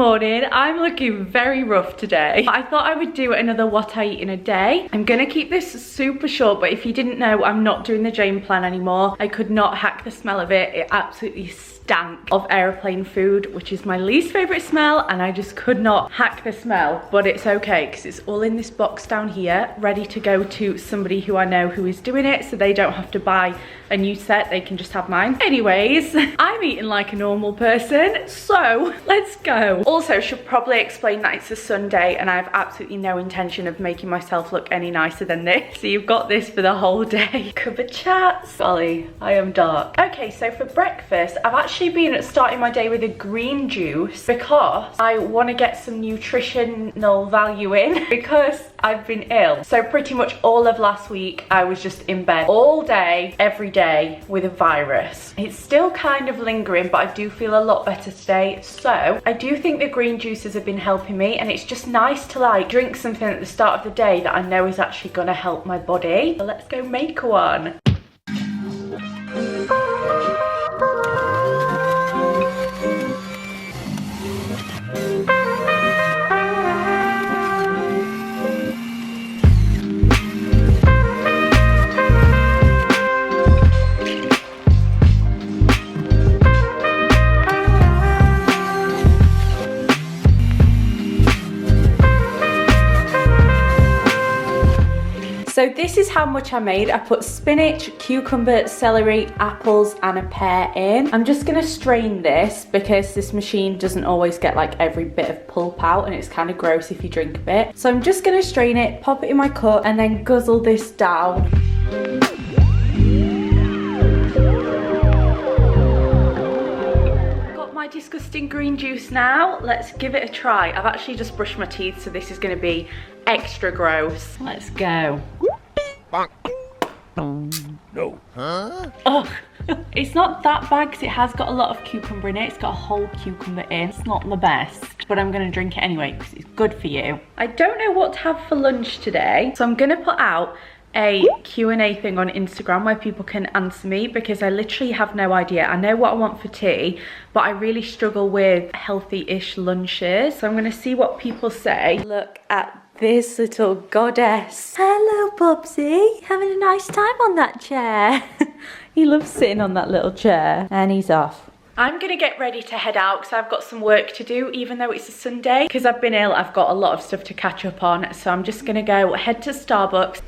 morning. I'm looking very rough today. I thought I would do another what I eat in a day. I'm gonna keep this super short, but if you didn't know, I'm not doing the Jane plan anymore. I could not hack the smell of it. It absolutely stank of aeroplane food, which is my least favorite smell, and I just could not hack the smell. But it's okay because it's all in this box down here, ready to go to somebody who I know who is doing it, so they don't have to buy a new set, they can just have mine. Anyways, I'm eating like a normal person, so let's go. Also, should probably explain that it's a Sunday and I have absolutely no intention of making myself look any nicer than this. So you've got this for the whole day. Cover chats. Golly, I am dark. Okay, so for breakfast, I've actually been starting my day with a green juice because I want to get some nutritional value in because I've been ill. So pretty much all of last week, I was just in bed all day, every day with a virus. It's still kind of lingering, but I do feel a lot better today. So I do think the green juices have been helping me, and it's just nice to like drink something at the start of the day that I know is actually gonna help my body. So let's go make one. So this is how much I made. I put spinach, cucumber, celery, apples, and a pear in. I'm just gonna strain this because this machine doesn't always get like every bit of pulp out, and it's kind of gross if you drink a bit. So I'm just gonna strain it, pop it in my cup, and then guzzle this down. Got my disgusting green juice now. Let's give it a try. I've actually just brushed my teeth, so this is gonna be extra gross. Let's go. No. Huh? Oh, it's not that bad because it has got a lot of cucumber in it. It's got a whole cucumber in. It's not the best, but I'm gonna drink it anyway because it's good for you. I don't know what to have for lunch today, so I'm gonna put out a Q&A thing on Instagram where people can answer me because I literally have no idea. I know what I want for tea, but I really struggle with healthy-ish lunches. So I'm gonna see what people say. Look at this little goddess. Hello, Bubsy. Having a nice time on that chair. He loves sitting on that little chair. And he's off. I'm gonna get ready to head out because I've got some work to do, even though it's a Sunday. Because I've been ill, I've got a lot of stuff to catch up on. So I'm just gonna go head to Starbucks.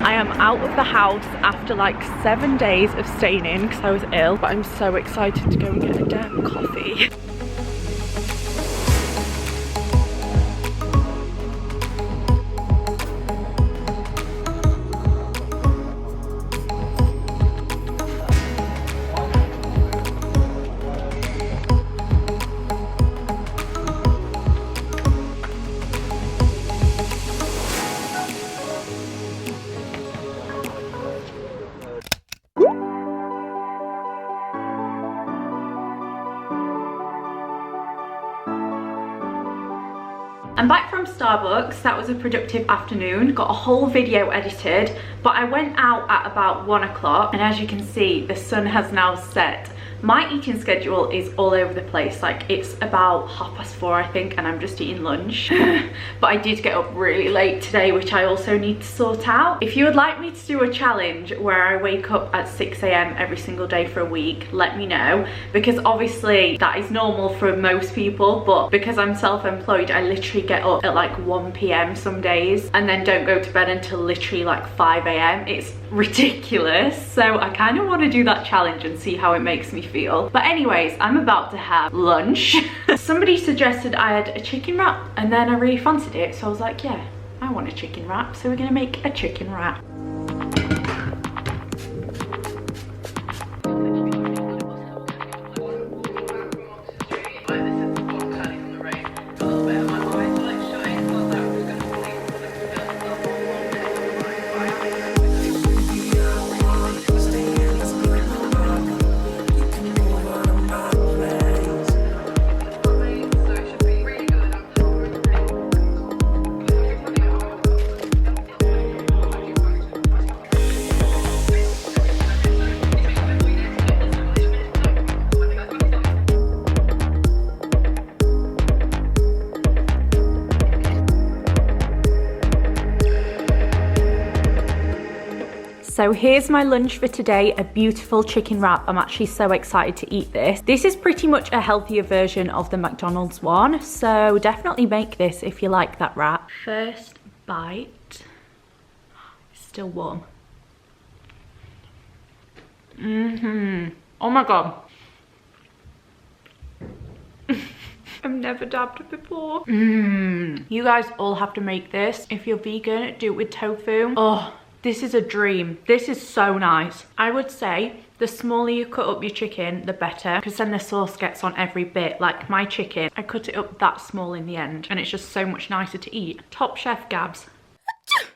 I am out of the house after like 7 days of staying in because I was ill, but I'm so excited to go and get a damn coffee. I'm back from Starbucks. That was a productive afternoon. Got a whole video edited, but I went out at about 1 o'clock, and as you can see, the sun has now set. My eating schedule is all over the place. Like, it's about 4:30, I think, and I'm just eating lunch. But I did get up really late today, which I also need to sort out. If you would like me to do a challenge where I wake up at 6 AM every single day for a week, let me know, because obviously that is normal for most people, but because I'm self-employed, I literally get up at like 1 PM some days and then don't go to bed until literally like 5 AM. It's ridiculous. So I kind of want to do that challenge and see how it makes me feel. But anyways, I'm about to have lunch. Somebody suggested I had a chicken wrap, and then I really fancied it, so I was like, yeah, I want a chicken wrap, so we're gonna make a chicken wrap. So here's my lunch for today, a beautiful chicken wrap. I'm actually so excited to eat this. This is pretty much a healthier version of the McDonald's one, so definitely make this if you like that wrap. First bite. It's still warm. Oh my god. I've never dabbed it before. You guys all have to make this. If you're vegan, do it with tofu. Oh, this is a dream. This is so nice. I would say the smaller you cut up your chicken, the better, because then the sauce gets on every bit. Like my chicken, I cut it up that small in the end, and it's just so much nicer to eat. Top Chef Gabs.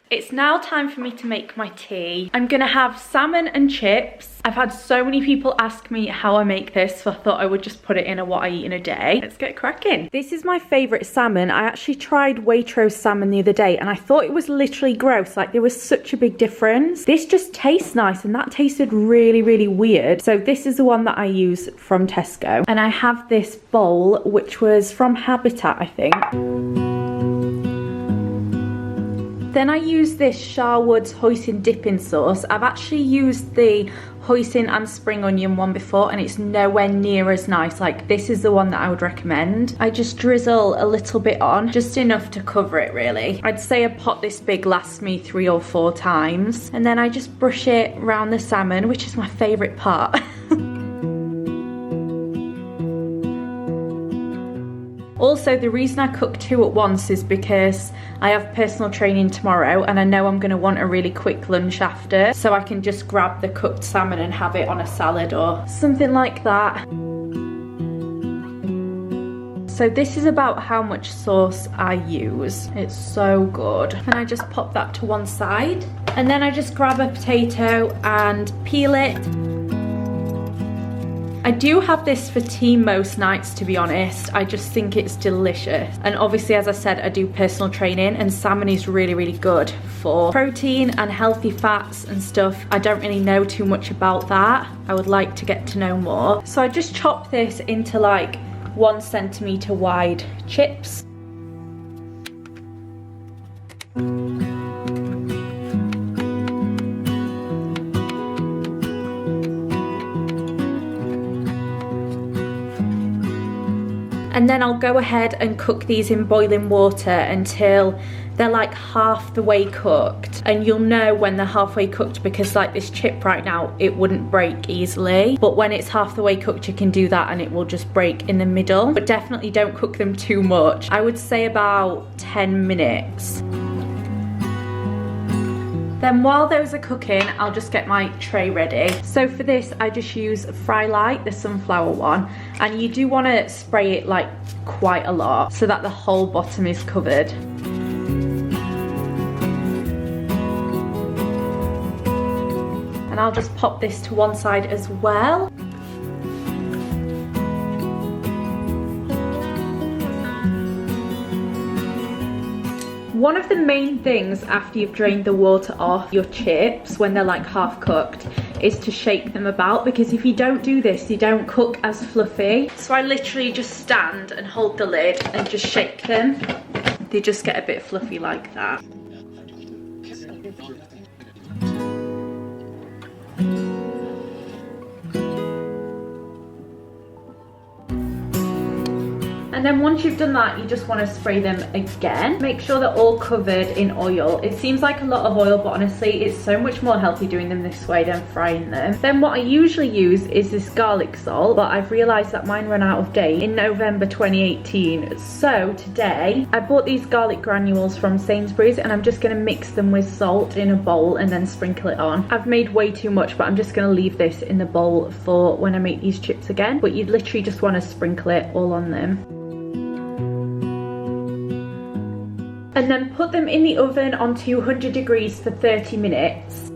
It's now time for me to make my tea. I'm gonna have salmon and chips. I've had so many people ask me how I make this, so I thought I would just put it in a what I eat in a day. Let's get cracking. This is my favorite salmon. I actually tried Waitrose salmon the other day and I thought it was literally gross. Like, there was such a big difference. This just tastes nice, and that tasted really, really weird. So this is the one that I use from Tesco. And I have this bowl, which was from Habitat, I think. Then I use this Sharwood's hoisin dipping sauce. I've actually used the hoisin and spring onion one before, and it's nowhere near as nice. Like, this is the one that I would recommend. I just drizzle a little bit on, just enough to cover it really. I'd say a pot this big lasts me 3 or 4 times. And then I just brush it around the salmon, which is my favorite part. Also, the reason I cook 2 at once is because I have personal training tomorrow and I know I'm going to want a really quick lunch after, so I can just grab the cooked salmon and have it on a salad or something like that. So this is about how much sauce I use. It's so good. And I just pop that to one side, and then I just grab a potato and peel it. I do have this for tea most nights, to be honest. I just think it's delicious. And obviously, as I said, I do personal training, and salmon is really, really good for protein and healthy fats and stuff. I don't really know too much about that. I would like to get to know more. So I just chop this into like 1 centimeter wide chips. And then I'll go ahead and cook these in boiling water until they're like half the way cooked. And you'll know when they're halfway cooked because like this chip right now, it wouldn't break easily. But when it's half the way cooked, you can do that and it will just break in the middle. But definitely don't cook them too much. I would say about 10 minutes. Then while those are cooking, I'll just get my tray ready. So for this, I just use Fry Light, the sunflower one. And you do want to spray it like quite a lot so that the whole bottom is covered. And I'll just pop this to one side as well. One of the main things after you've drained the water off your chips when they're like half cooked is to shake them about, because if you don't do this, you don't cook as fluffy. So I literally just stand and hold the lid and just shake them. They just get a bit fluffy like that. And then once you've done that, you just want to spray them again. Make sure they're all covered in oil. It seems like a lot of oil, but honestly, it's so much more healthy doing them this way than frying them. Then what I usually use is this garlic salt, but I've realized that mine ran out of date in November 2018. So today, I bought these garlic granules from Sainsbury's, and I'm just gonna mix them with salt in a bowl and then sprinkle it on. I've made way too much, but I'm just gonna leave this in the bowl for when I make these chips again. But you literally just wanna sprinkle it all on them. And then put them in the oven on 200 degrees for 30 minutes.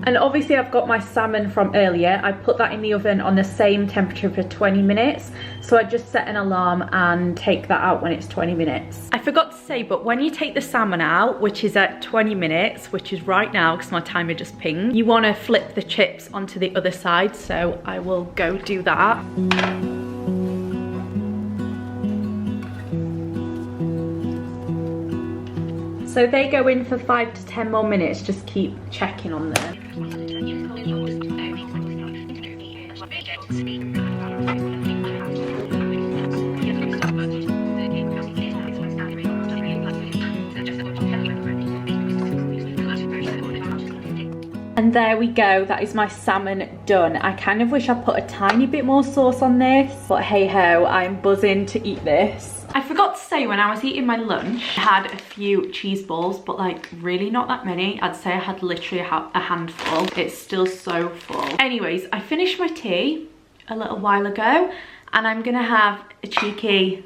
And obviously I've got my salmon from earlier. I put that in the oven on the same temperature for 20 minutes. So I just set an alarm and take that out when it's 20 minutes. I forgot to say, but when you take the salmon out, which is at 20 minutes, which is right now because my timer just pinged, you want to flip the chips onto the other side. So I will go do that. So they go in for 5 to 10 more minutes. Just keep checking on them. And there we go, that is my salmon done. I kind of wish I put a tiny bit more sauce on this, but hey ho, I'm buzzing to eat this. I forgot to say, when I was eating my lunch, I had a few cheese balls, but like really not that many. I'd say I had literally a handful. It's still so full. Anyways, I finished my tea a little while ago, and I'm gonna have a cheeky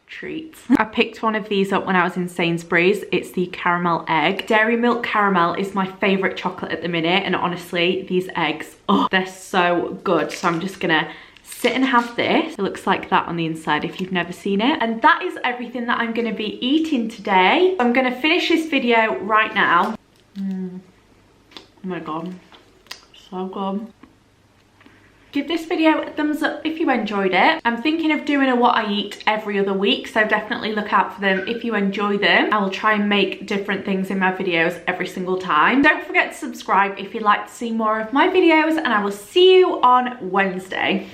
treat. I picked one of these up when I was in Sainsbury's. It's the caramel egg. Dairy milk caramel is my favorite chocolate at the minute, and honestly, these eggs, oh, they're so good. So I'm just gonna sit and have this. It looks like that on the inside if you've never seen it. And that is everything that I'm gonna be eating today. I'm gonna finish this video right now. Oh my god, so good. Give this video a thumbs up if you enjoyed it. I'm thinking of doing a what I eat every other week, so definitely look out for them if you enjoy them. I will try and make different things in my videos every single time. Don't forget to subscribe if you'd like to see more of my videos, and I will see you on Wednesday.